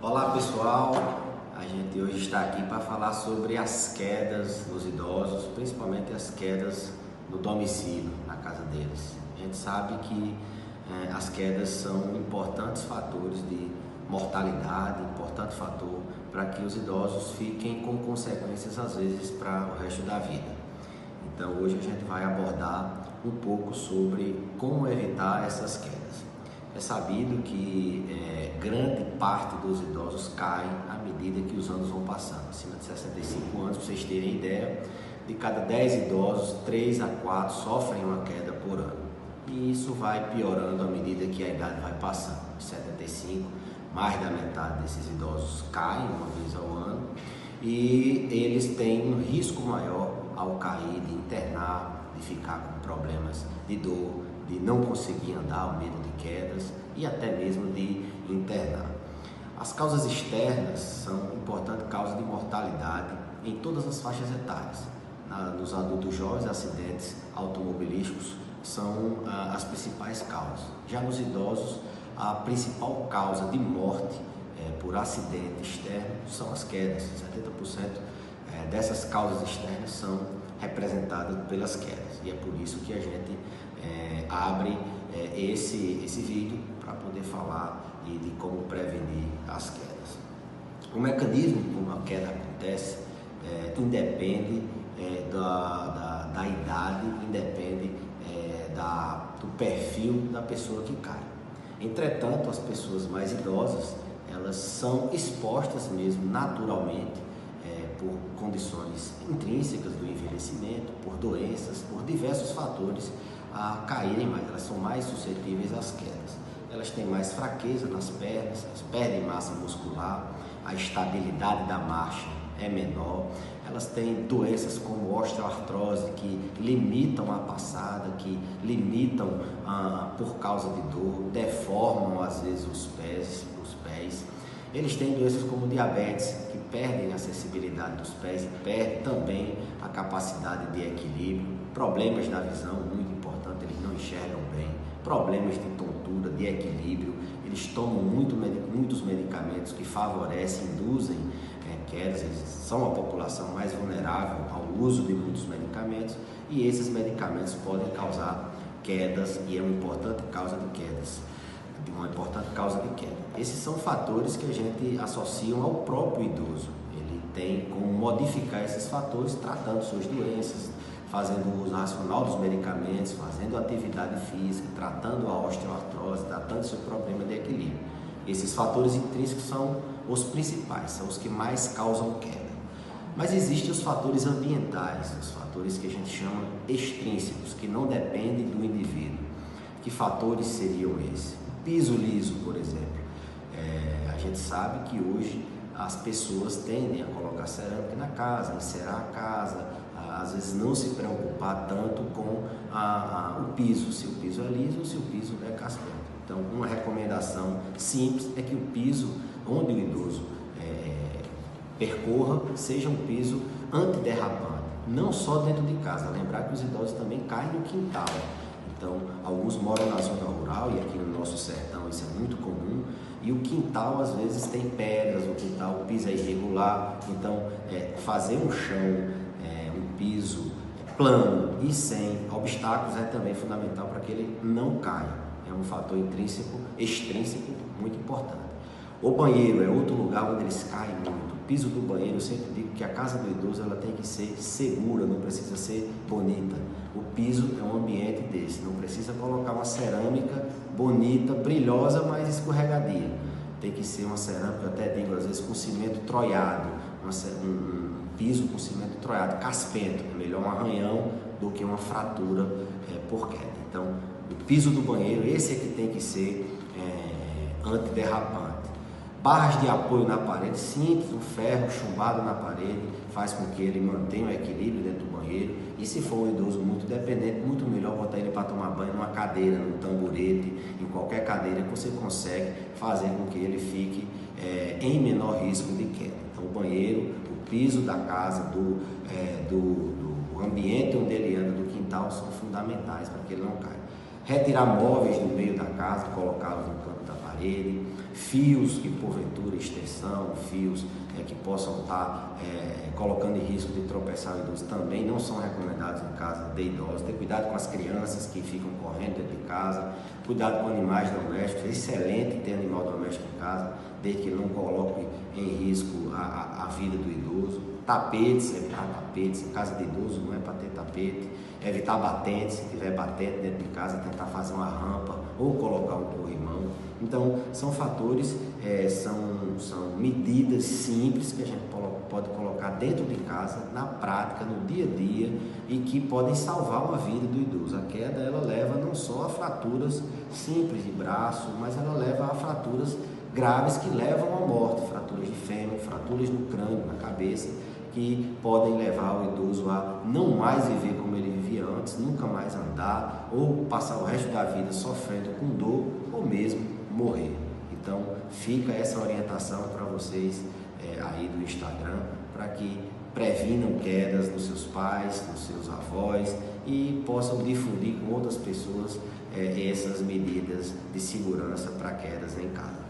Olá pessoal, a gente hoje está aqui para falar sobre as quedas dos idosos, principalmente as quedas no domicílio, na casa deles. A gente sabe que as quedas são importantes fatores de mortalidade, importante fator para que os idosos fiquem com consequências às vezes para o resto da vida. Então hoje a gente vai abordar um pouco sobre como evitar essas quedas. É sabido que grande parte dos idosos caem à medida que os anos vão passando. Acima de 65 anos, para vocês terem ideia, de cada 10 idosos, 3 a 4 sofrem uma queda por ano. E isso vai piorando à medida que a idade vai passando. De 75, mais da metade desses idosos caem uma vez ao ano e eles têm um risco maior ao cair, de internar, de ficar com problemas de dor, de não conseguir andar, o medo de quedas e até mesmo de internar. As causas externas são importante causa de mortalidade em todas as faixas etárias. Nos adultos jovens, acidentes automobilísticos são as principais causas. Já nos idosos, a principal causa de morte por acidente externo são as quedas. 70% dessas causas externas são representadas pelas quedas. E é por isso que a gente abre esse vídeo para poder falar de como prevenir as quedas. O mecanismo como a queda acontece independe da idade, independe do perfil da pessoa que cai. Entretanto, as pessoas mais idosas, elas são expostas mesmo naturalmente por condições intrínsecas do envelhecimento, por doenças, por diversos fatores a caírem mais, elas são mais suscetíveis às quedas. Elas têm mais fraqueza nas pernas, elas perdem massa muscular, a estabilidade da marcha é menor, elas têm doenças como osteoartrose que limitam a passada, que limitam por causa de dor, deformam às vezes os pés. Eles têm doenças como diabetes, que perdem a acessibilidade dos pés e perdem também a capacidade de equilíbrio, problemas na visão, muito importante, eles não enxergam bem, problemas de tontura, de equilíbrio, eles tomam muitos medicamentos que favorecem, induzem quedas, eles são a população mais vulnerável ao uso de muitos medicamentos e esses medicamentos podem causar quedas e é uma importante causa de quedas. Esses são fatores que a gente associa ao próprio idoso. Ele tem como modificar esses fatores tratando suas doenças, fazendo uso racional dos medicamentos, fazendo atividade física, tratando a osteoartrose, tratando seu problema de equilíbrio. Esses fatores intrínsecos são os principais, são os que mais causam queda. Mas existem os fatores ambientais, os fatores que a gente chama extrínsecos, que não dependem do indivíduo. Que fatores seriam esses? Piso liso, por exemplo. A gente sabe que hoje as pessoas tendem a colocar cerâmica na casa, encerar a casa, às vezes não se preocupar tanto com o piso, se o piso é liso ou se o piso é caspento. Então, uma recomendação simples é que o piso onde o idoso percorra seja um piso antiderrapante, não só dentro de casa. Lembrar que os idosos também caem no quintal. Então, alguns moram na zona rural e aqui no nosso sertão isso é muito comum e o quintal às vezes tem pedras, o piso é irregular, então fazer um chão, um piso plano e sem obstáculos é também fundamental para que ele não caia, é um fator extrínseco muito importante. O banheiro é outro lugar onde eles caem muito. O piso do banheiro, eu sempre digo que a casa do idoso ela tem que ser segura, não precisa ser bonita. O piso é um ambiente desse, não precisa colocar uma cerâmica bonita, brilhosa, mas escorregadia. Tem que ser uma cerâmica, eu até digo às vezes com cimento troiado, um piso com cimento troiado, caspento, é melhor um arranhão do que uma fratura por queda. Então, o piso do banheiro, esse é que tem que ser antiderrapante. Barras de apoio na parede, simples, um ferro chumbado na parede, faz com que ele mantenha o equilíbrio dentro do banheiro. E se for um idoso muito dependente, muito melhor botar ele para tomar banho numa cadeira, num tamborete, em qualquer cadeira que você consegue fazer com que ele fique em menor risco de queda. Então o banheiro, o piso da casa, do ambiente onde ele anda, do quintal, são fundamentais para que ele não caia. Retirar móveis do meio da casa, colocá-los no canto da parede, fios que porventura, extensão, fios que possam estar colocando em risco de tropeçar o idoso também não são recomendados em casa de idosos. Ter cuidado com as crianças que ficam correndo dentro de casa, cuidado com animais domésticos. É excelente ter animal doméstico em casa, desde que ele não coloque em risco a vida do idoso. Tapetes, evitar tapetes. Em casa de idoso não é para ter tapete. Evitar batentes, se tiver batente dentro de casa, tentar fazer uma rampa ou colocar um corrimão. Então, são fatores, são medidas simples que a gente pode colocar dentro de casa, na prática, no dia a dia, e que podem salvar uma vida do idoso. A queda, ela leva não só a fraturas simples de braço, mas ela leva a fraturas graves que levam à morte, fraturas de fêmur, fraturas no crânio, na cabeça, que podem levar o idoso a não mais viver como ele vivia antes, nunca mais andar, ou passar o resto da vida sofrendo com dor, ou mesmo morrer. Então fica essa orientação para vocês aí do Instagram, para que previnam quedas nos seus pais, nos seus avós e possam difundir com outras pessoas essas medidas de segurança para quedas em casa.